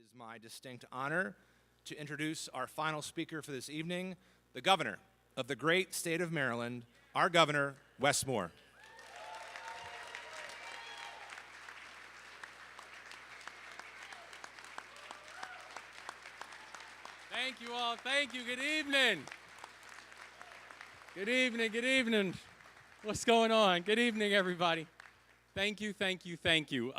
is my distinct honor to introduce our final speaker for this evening, the governor of the great state of Maryland, our governor, Wes Moore. Thank you all. Thank you. Good evening. Good evening. Good evening. What's going on? Good evening, everybody. Thank you. Thank you. Thank you.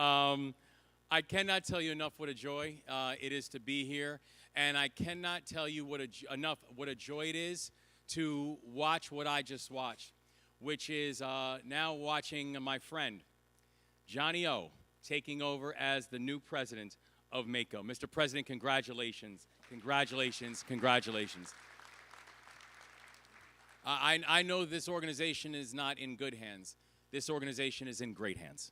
I cannot tell you enough what a joy it is to be here, and I cannot tell you what a joy it is to watch what I just watched, which is now watching my friend Johnny O taking over as the new president of MACO. Mr. President, congratulations, congratulations, congratulations. I know this organization is not in good hands. This organization is in great hands.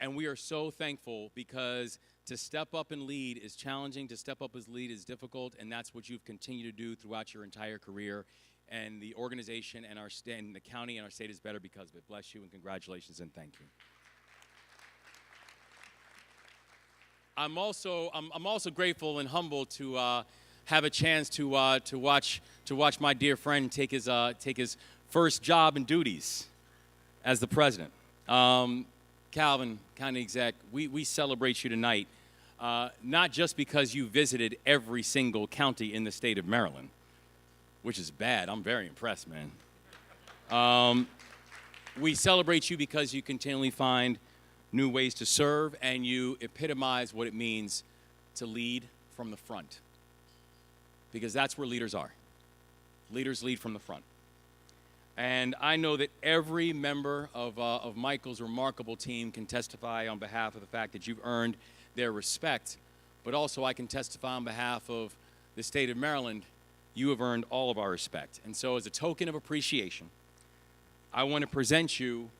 And we are so thankful because to step up and lead is challenging, to step up as lead is difficult, and that's what you've continued to do throughout your entire career. And the organization and and the county and our state is better because of it. Bless you and congratulations and thank you. I'm also grateful and humbled to have a chance to watch my dear friend take his first job and duties as the president. Calvin, county exec, we celebrate you tonight, not just because you visited every single county in the state of Maryland, which is bad. I'm very impressed, man. We celebrate you because you continually find new ways to serve, and you epitomize what it means to lead from the front, because that's where leaders are. Leaders lead from the front. And I know that every member of Michael's remarkable team can testify on behalf of the fact that you've earned their respect, but also I can testify on behalf of the state of Maryland, you have earned all of our respect. And so as a token of appreciation, I want to present you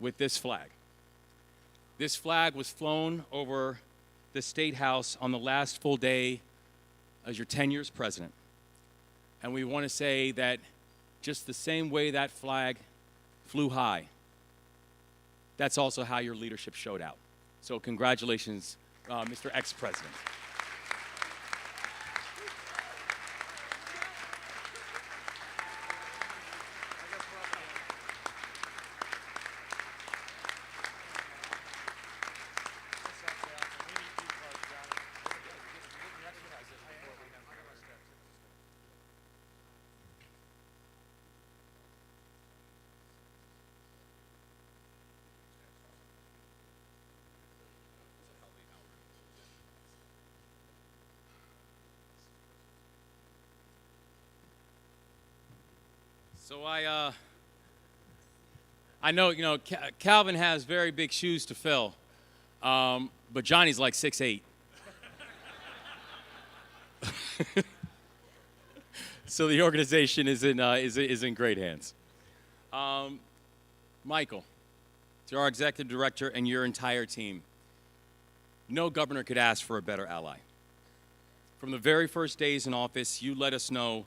with this flag. This flag was flown over the State House on the last full day as your tenure as president. And we want to say that just the same way that flag flew high, that's also how your leadership showed out. So congratulations, Mr. Ex-President. So I know, Calvin has very big shoes to fill, but Johnny's like 6'8". So the organization is in great hands. Michael, to our executive director and your entire team, no governor could ask for a better ally. From the very first days in office, you let us know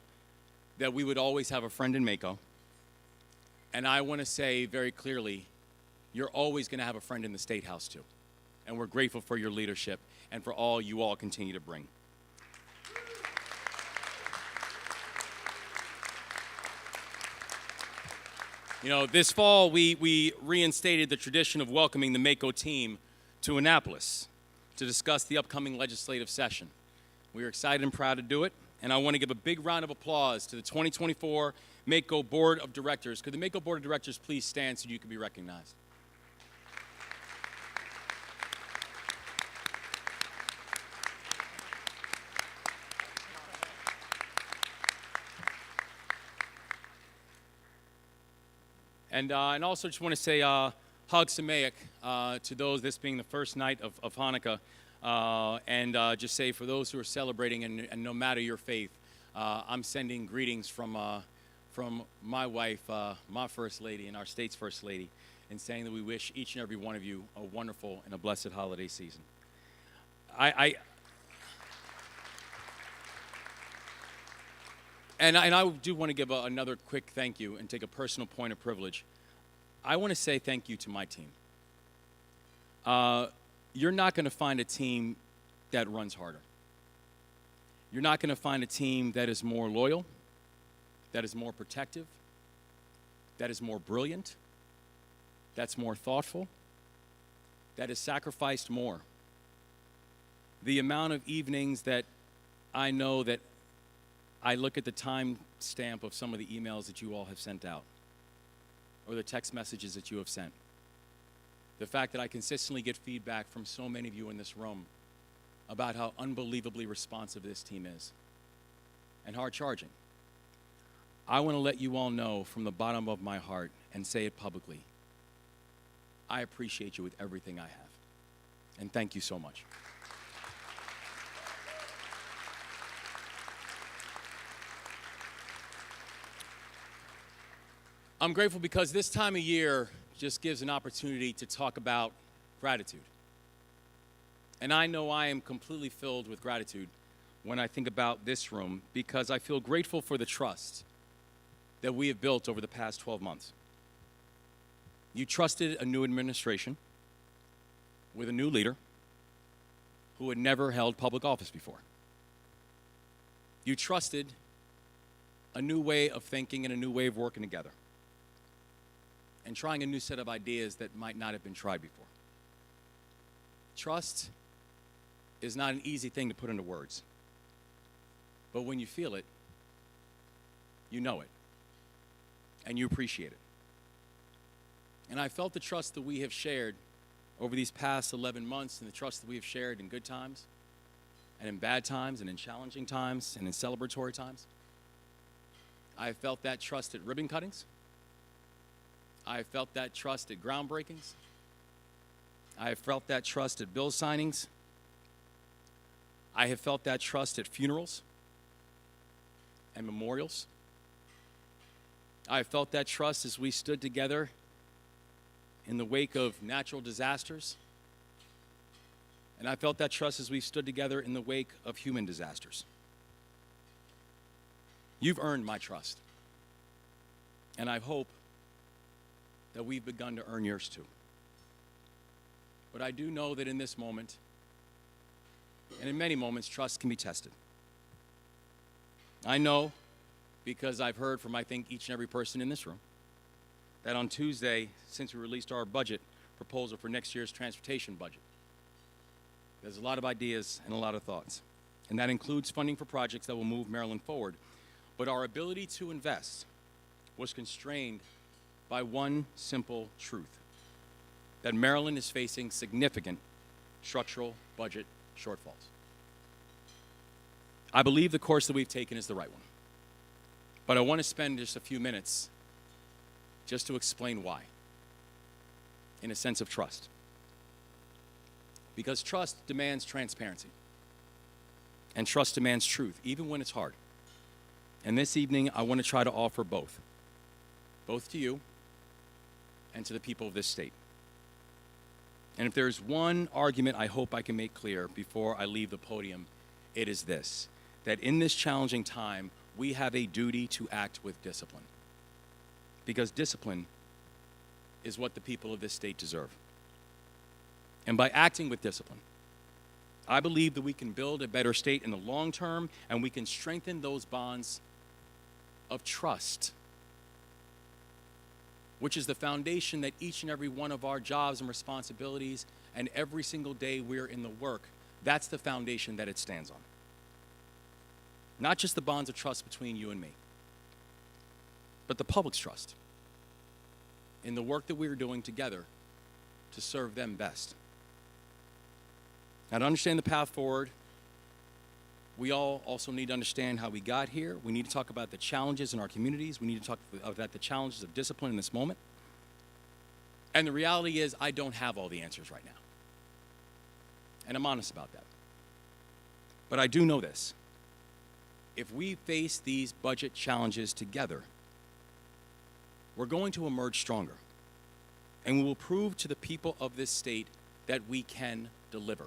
that we would always have a friend in MACO. And I want to say very clearly, you're always going to have a friend in the State House too. And we're grateful for your leadership and for all you all continue to bring. This fall we reinstated the tradition of welcoming the MACO team to Annapolis to discuss the upcoming legislative session. We are excited and proud to do it. And I want to give a big round of applause to the 2024 MACO Board of Directors. Could the MACO Board of Directors please stand so you can be recognized? And also just want to say Hag Sameach to those, this being the first night of Hanukkah. And just say for those who are celebrating, and no matter your faith, I'm sending greetings from my wife, my First Lady, and our state's First Lady, and saying that we wish each and every one of you a wonderful and a blessed holiday season. I do want to give another quick thank you and take a personal point of privilege. I want to say thank you to my team. You're not going to find a team that runs harder. You're not going to find a team that is more loyal, that is more protective, that is more brilliant, that's more thoughtful, that has sacrificed more. The amount of evenings that I know that I look at the time stamp of some of the emails that you all have sent out, or the text messages that you have sent. The fact that I consistently get feedback from so many of you in this room about how unbelievably responsive this team is and hard charging. I want to let you all know from the bottom of my heart and say it publicly. I appreciate you with everything I have. And thank you so much. I'm grateful because this time of year just gives an opportunity to talk about gratitude. And I know I am completely filled with gratitude when I think about this room because I feel grateful for the trust that we have built over the past 12 months. You trusted a new administration with a new leader who had never held public office before. You trusted a new way of thinking and a new way of working together and trying a new set of ideas that might not have been tried before. Trust is not an easy thing to put into words. But when you feel it, you know it, and you appreciate it. And I felt the trust that we have shared over these past 11 months and the trust that we have shared in good times and in bad times and in challenging times and in celebratory times. I have felt that trust at ribbon cuttings. I have felt that trust at groundbreakings. I have felt that trust at bill signings. I have felt that trust at funerals and memorials. I have felt that trust as we stood together in the wake of natural disasters. And I felt that trust as we stood together in the wake of human disasters. You've earned my trust. And I hope that we've begun to earn yours too. But I do know that in this moment, and in many moments, trust can be tested. I know, because I've heard from, I think, each and every person in this room, that on Tuesday, since we released our budget proposal for next year's transportation budget, there's a lot of ideas and a lot of thoughts. And that includes funding for projects that will move Maryland forward. But our ability to invest was constrained by one simple truth, that Maryland is facing significant structural budget shortfalls. I believe the course that we've taken is the right one. But I want to spend just a few minutes just to explain why, in a sense of trust. Because trust demands transparency. And trust demands truth, even when it's hard. And this evening, I want to try to offer both to you and to the people of this state. And if there's one argument I hope I can make clear before I leave the podium, it is this, that in this challenging time, we have a duty to act with discipline. Because discipline is what the people of this state deserve. And by acting with discipline, I believe that we can build a better state in the long term, and we can strengthen those bonds of trust, which is the foundation that each and every one of our jobs and responsibilities and every single day we're in the work, that's the foundation that it stands on. Not just the bonds of trust between you and me, but the public's trust in the work that we are doing together to serve them best. Now, to understand the path forward, we all also need to understand how we got here. We need to talk about the challenges in our communities. We need to talk about the challenges of discipline in this moment. And the reality is, I don't have all the answers right now. And I'm honest about that. But I do know this. If we face these budget challenges together, we're going to emerge stronger. And we will prove to the people of this state that we can deliver.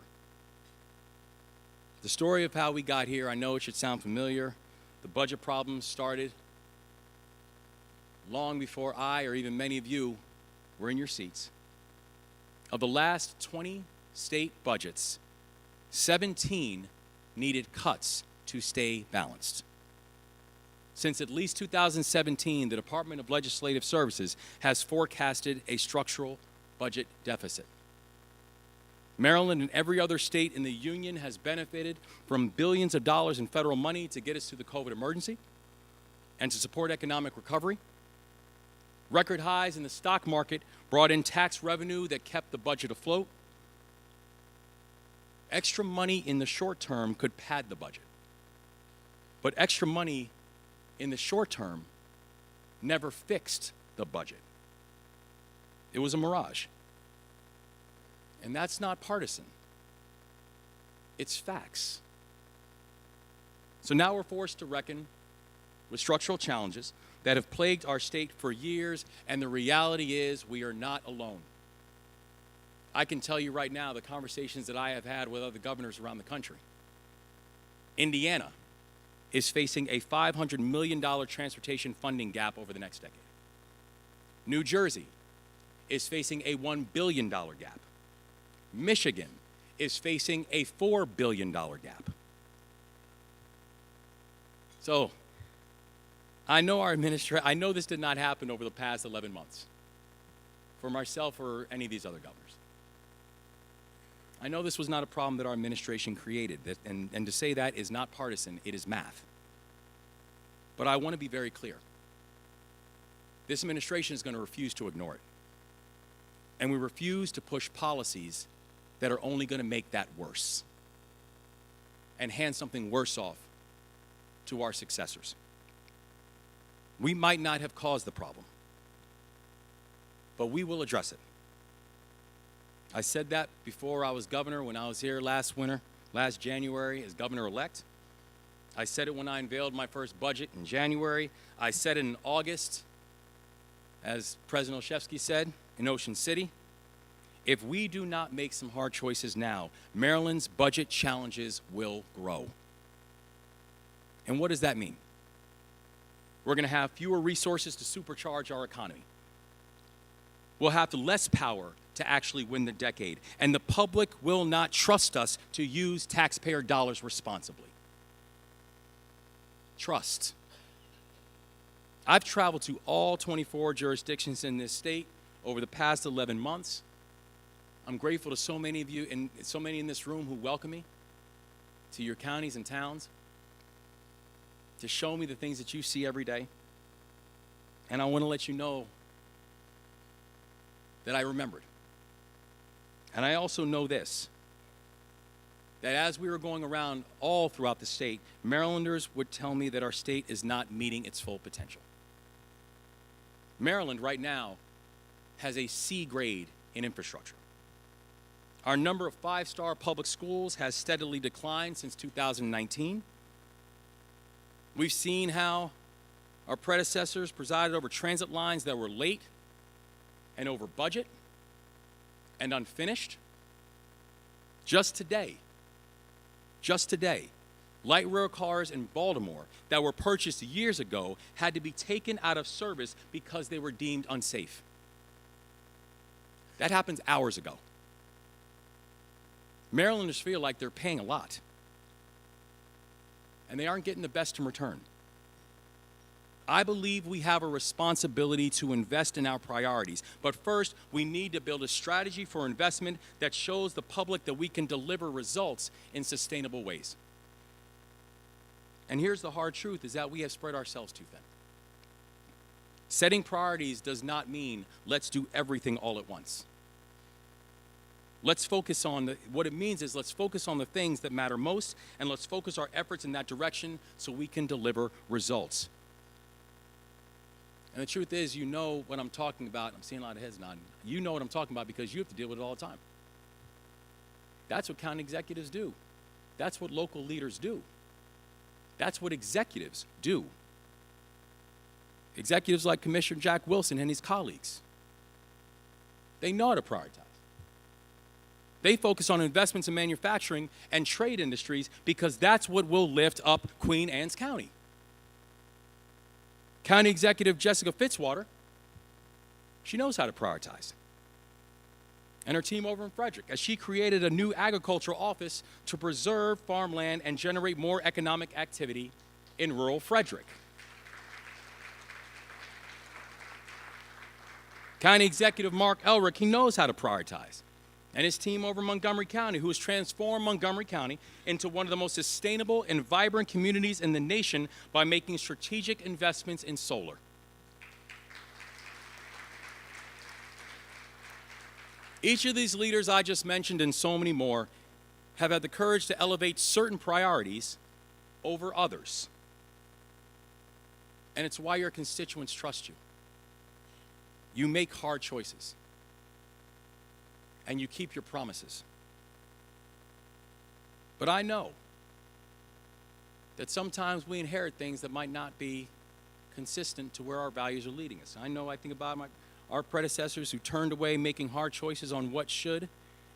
The story of how we got here, I know it should sound familiar. The budget problems started long before I or even many of you were in your seats. Of the last 20 state budgets, 17 needed cuts to stay balanced. Since at least 2017, the Department of Legislative Services has forecasted a structural budget deficit. Maryland and every other state in the union has benefited from billions of dollars in federal money to get us through the COVID emergency and to support economic recovery. Record highs in the stock market brought in tax revenue that kept the budget afloat. Extra money in the short term could pad the budget. But extra money in the short term never fixed the budget. It was a mirage. And that's not partisan. It's facts. So now we're forced to reckon with structural challenges that have plagued our state for years, and the reality is we are not alone. I can tell you right now the conversations that I have had with other governors around the country. Indiana is facing a $500 million transportation funding gap over the next decade. New Jersey is facing a $1 billion gap. Michigan is facing a $4 billion gap. So, I know this did not happen over the past 11 months for myself or any of these other governors. I know this was not a problem that our administration created, and to say that is not partisan, it is math. But I want to be very clear. This administration is going to refuse to ignore it. And we refuse to push policies that are only going to make that worse and hand something worse off to our successors. We might not have caused the problem, but we will address it. I said that before I was governor when I was here last January as governor-elect. I said it when I unveiled my first budget in January. I said it in August, as President Olszewski said, in Ocean City. If we do not make some hard choices now, Maryland's budget challenges will grow. And what does that mean? We're going to have fewer resources to supercharge our economy. We'll have less power to actually win the decade, and the public will not trust us to use taxpayer dollars responsibly. Trust. I've traveled to all 24 jurisdictions in this state over the past 11 months. I'm grateful to so many of you and so many in this room who welcome me to your counties and towns to show me the things that you see every day. And I want to let you know that I remembered. And I also know this, that as we were going around all throughout the state, Marylanders would tell me that our state is not meeting its full potential. Maryland right now has a C grade in infrastructure. Our number of five-star public schools has steadily declined since 2019. We've seen how our predecessors presided over transit lines that were late and over budget and unfinished. Just today, light rail cars in Baltimore that were purchased years ago had to be taken out of service because they were deemed unsafe. That happens hours ago. Marylanders feel like they're paying a lot, and they aren't getting the best in return. I believe we have a responsibility to invest in our priorities, but first, we need to build a strategy for investment that shows the public that we can deliver results in sustainable ways. And here's the hard truth, is that we have spread ourselves too thin. Setting priorities does not mean let's do everything all at once. Let's focus on what it means is let's focus on the things that matter most, and let's focus our efforts in that direction so we can deliver results. And the truth is, you know what I'm talking about. I'm seeing a lot of heads nodding. You know what I'm talking about because you have to deal with it all the time. That's what county executives do. That's what local leaders do. That's what executives do. Executives like Commissioner Jack Wilson and his colleagues, they know how to prioritize. They focus on investments in manufacturing and trade industries because that's what will lift up Queen Anne's County. County Executive Jessica Fitzwater, she knows how to prioritize. and her team over in Frederick, as she created a new agricultural office to preserve farmland and generate more economic activity in rural Frederick. County Executive Mark Elrick, he knows how to prioritize. And his team over in Montgomery County, who has transformed Montgomery County into one of the most sustainable and vibrant communities in the nation by making strategic investments in solar. Each of these leaders I just mentioned and so many more have had the courage to elevate certain priorities over others. And it's why your constituents trust you. You make hard choices. And you keep your promises. But I know that sometimes we inherit things that might not be consistent to where our values are leading us. I think about our predecessors who turned away making hard choices on what should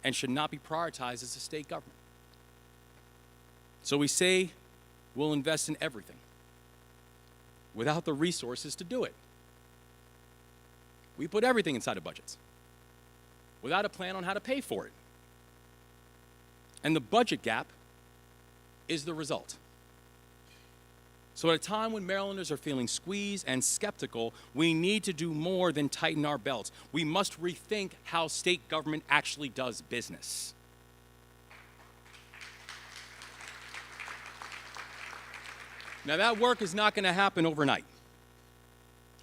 and should not be prioritized as a state government. So we say we'll invest in everything without the resources to do it. We put everything inside of budgets without a plan on how to pay for it. And the budget gap is the result. So at a time when Marylanders are feeling squeezed and skeptical, we need to do more than tighten our belts. We must rethink how state government actually does business. Now that work is not going to happen overnight.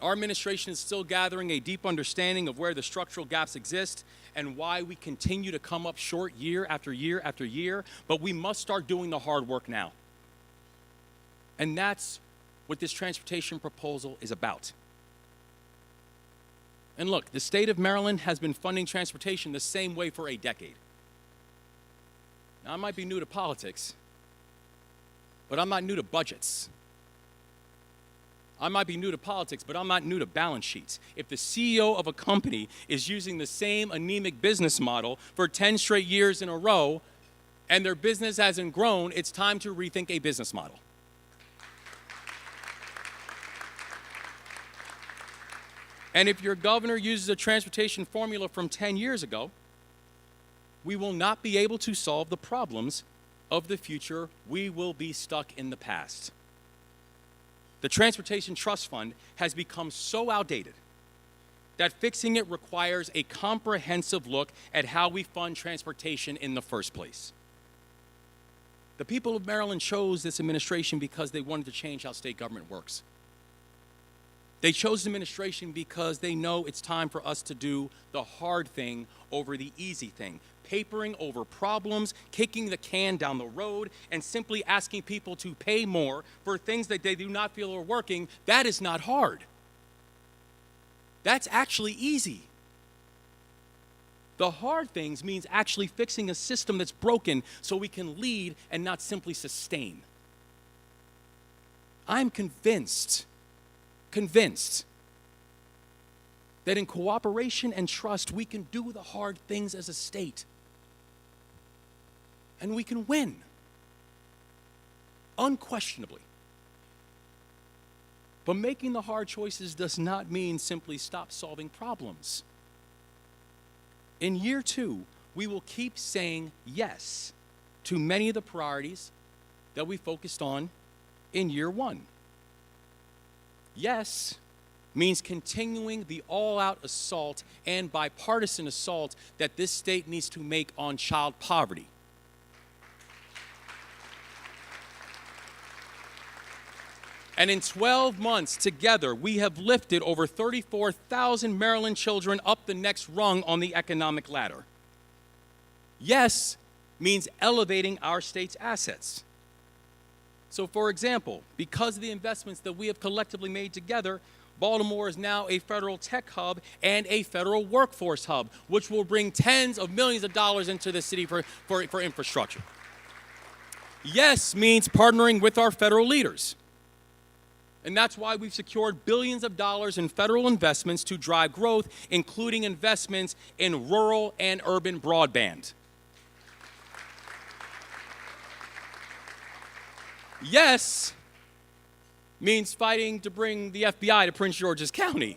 Our administration is still gathering a deep understanding of where the structural gaps exist and why we continue to come up short year after year after year, but we must start doing the hard work now. And that's what this transportation proposal is about. And look, the state of Maryland has been funding transportation the same way for a decade. Now, I might be new to politics, but I'm not new to budgets. I might be new to politics, but I'm not new to balance sheets. If the CEO of a company is using the same anemic business model for 10 straight years in a row, and their business hasn't grown, it's time to rethink a business model. And if your governor uses a transportation formula from 10 years ago, we will not be able to solve the problems of the future. We will be stuck in the past. The Transportation Trust Fund has become so outdated that fixing it requires a comprehensive look at how we fund transportation in the first place. The people of Maryland chose this administration because they wanted to change how state government works. They chose this administration because they know it's time for us to do the hard thing over the easy thing. Papering over problems, kicking the can down the road, and simply asking people to pay more for things that they do not feel are working, that is not hard. That's actually easy. The hard things means actually fixing a system that's broken so we can lead and not simply sustain. I'm convinced that in cooperation and trust, we can do the hard things as a state. And we can win, unquestionably. But making the hard choices does not mean simply stop solving problems. In year 2, we will keep saying yes to many of the priorities that we focused on in year 1. Yes means continuing the all-out assault and bipartisan assault that this state needs to make on child poverty. And in 12 months together, we have lifted over 34,000 Maryland children up the next rung on the economic ladder. Yes means elevating our state's assets. So, for example, because of the investments that we have collectively made together, Baltimore is now a federal tech hub and a federal workforce hub, which will bring tens of millions of dollars into the city for infrastructure. Yes means partnering with our federal leaders. And that's why we've secured billions of dollars in federal investments to drive growth, including investments in rural and urban broadband. Yes means fighting to bring the FBI to Prince George's County.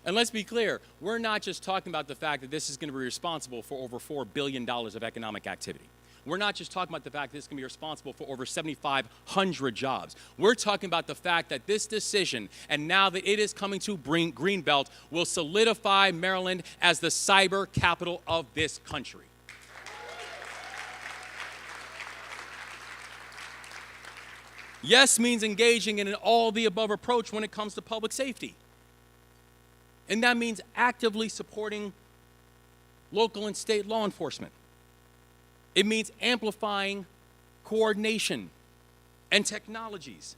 And let's be clear, we're not just talking about the fact that this is going to be responsible for over $4 billion of economic activity. We're not just talking about the fact that this is going to be responsible for over 7,500 jobs. We're talking about the fact that this decision, and now that it is coming to Greenbelt, will solidify Maryland as the cyber capital of this country. Yes means engaging in an all-the-above approach when it comes to public safety. And that means actively supporting local and state law enforcement. It means amplifying coordination and technologies.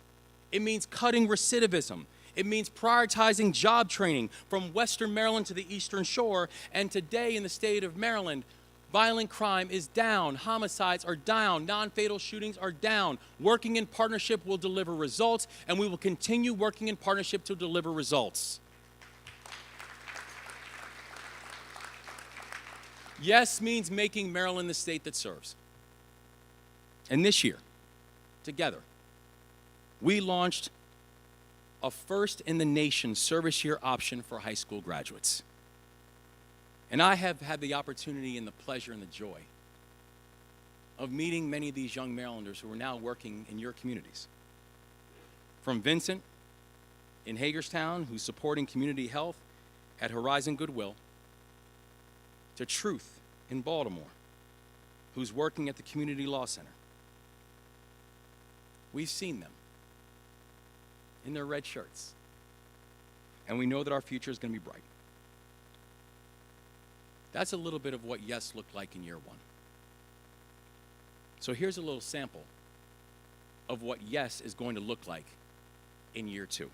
It means cutting recidivism. It means prioritizing job training from Western Maryland to the Eastern Shore. And today in the state of Maryland, violent crime is down, homicides are down, non-fatal shootings are down. Working in partnership will deliver results, and we will continue working in partnership to deliver results. Yes means making Maryland the state that serves. And this year, together, we launched a first-in-the-nation service year option for high school graduates. And I have had the opportunity and the pleasure and the joy of meeting many of these young Marylanders who are now working in your communities. From Vincent in Hagerstown, who's supporting community health at Horizon Goodwill, to Truth in Baltimore, who's working at the Community Law Center. We've seen them in their red shirts, and we know that our future is going to be bright. That's a little bit of what Yes looked like in year one. So here's a little sample of what Yes is going to look like in year two.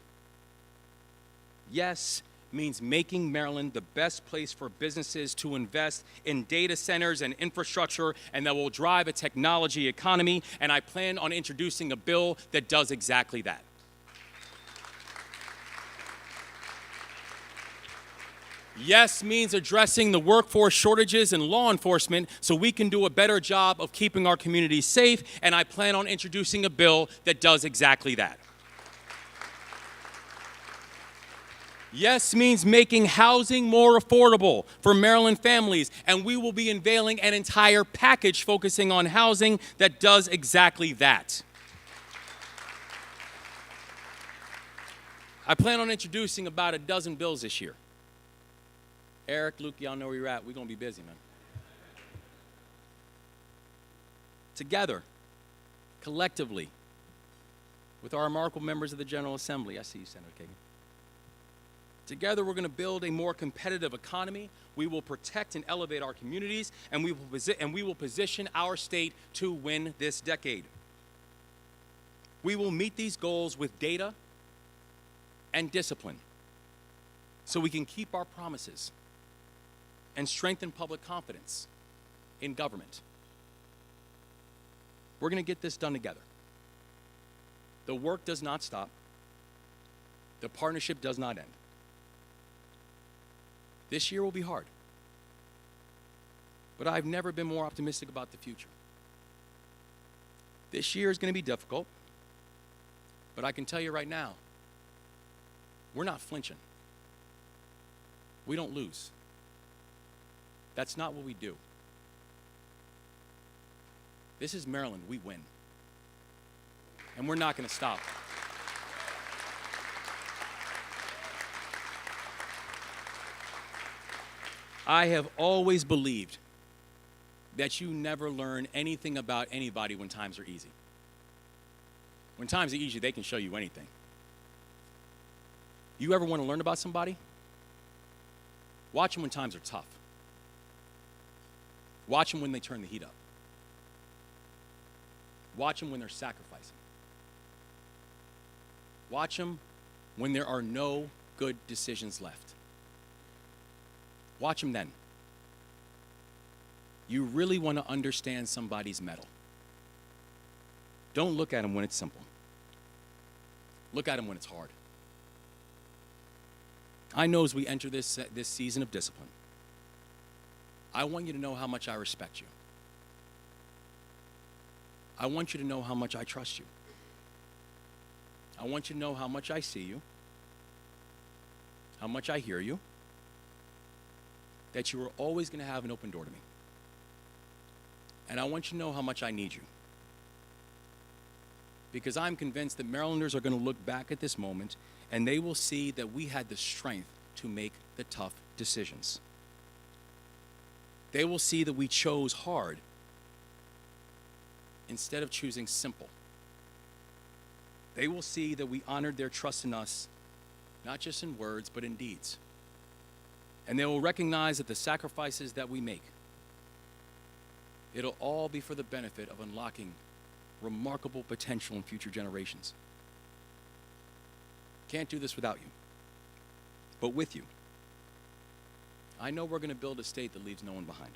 Yes means making Maryland the best place for businesses to invest in data centers and infrastructure, and that will drive a technology economy, and I plan on introducing a bill that does exactly that. Yes means addressing the workforce shortages in law enforcement so we can do a better job of keeping our communities safe, and I plan on introducing a bill that does exactly that. Yes means making housing more affordable for Maryland families, and we will be unveiling an entire package focusing on housing that does exactly that. I plan on introducing about a dozen bills this year. Eric, Luke, y'all know where you're at. We're going to be busy, man. Together, collectively, with our remarkable members of the General Assembly. I see you, Senator Kagan. Together, we're going to build a more competitive economy. We will protect and elevate our communities, and we will position our state to win this decade. We will meet these goals with data and discipline so we can keep our promises and strengthen public confidence in government. We're going to get this done together. The work does not stop. The partnership does not end. This year will be hard, but I've never been more optimistic about the future. This year is going to be difficult, but I can tell you right now, we're not flinching. We don't lose. That's not what we do. This is Maryland. We win. And we're not going to stop. I have always believed that you never learn anything about anybody when times are easy. When times are easy, they can show you anything. You ever want to learn about somebody? Watch them when times are tough. Watch them when they turn the heat up. Watch them when they're sacrificing. Watch them when there are no good decisions left. Watch them then. You really want to understand somebody's mettle. Don't look at them when it's simple. Look at them when it's hard. I know as we enter this season of discipline, I want you to know how much I respect you. I want you to know how much I trust you. I want you to know how much I see you. how much I hear you, that you are always going to have an open door to me. And I want you to know how much I need you. Because I'm convinced that Marylanders are going to look back at this moment and they will see that we had the strength to make the tough decisions. They will see that we chose hard instead of choosing simple. They will see that we honored their trust in us, not just in words, but in deeds. And they will recognize that the sacrifices that we make, it'll all be for the benefit of unlocking remarkable potential in future generations. Can't do this without you, but with you. I know we're going to build a state that leaves no one behind,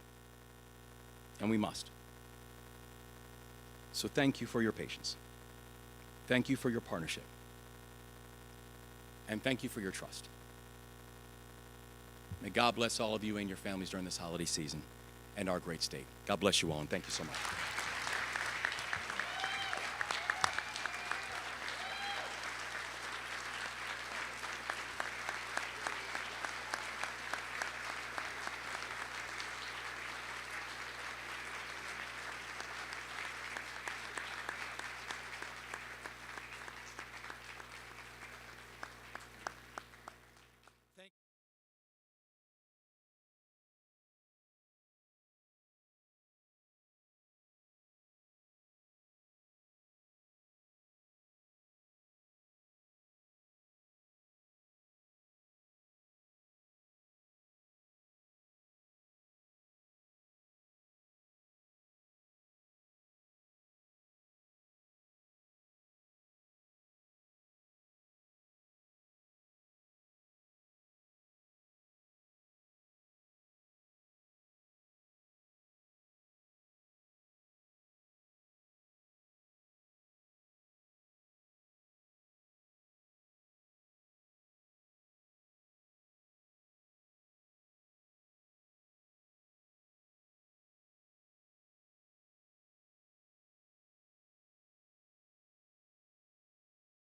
and we must. So thank you for your patience. Thank you for your partnership. And thank you for your trust. May God bless all of you and your families during this holiday season and our great state. God bless you all, and thank you so much.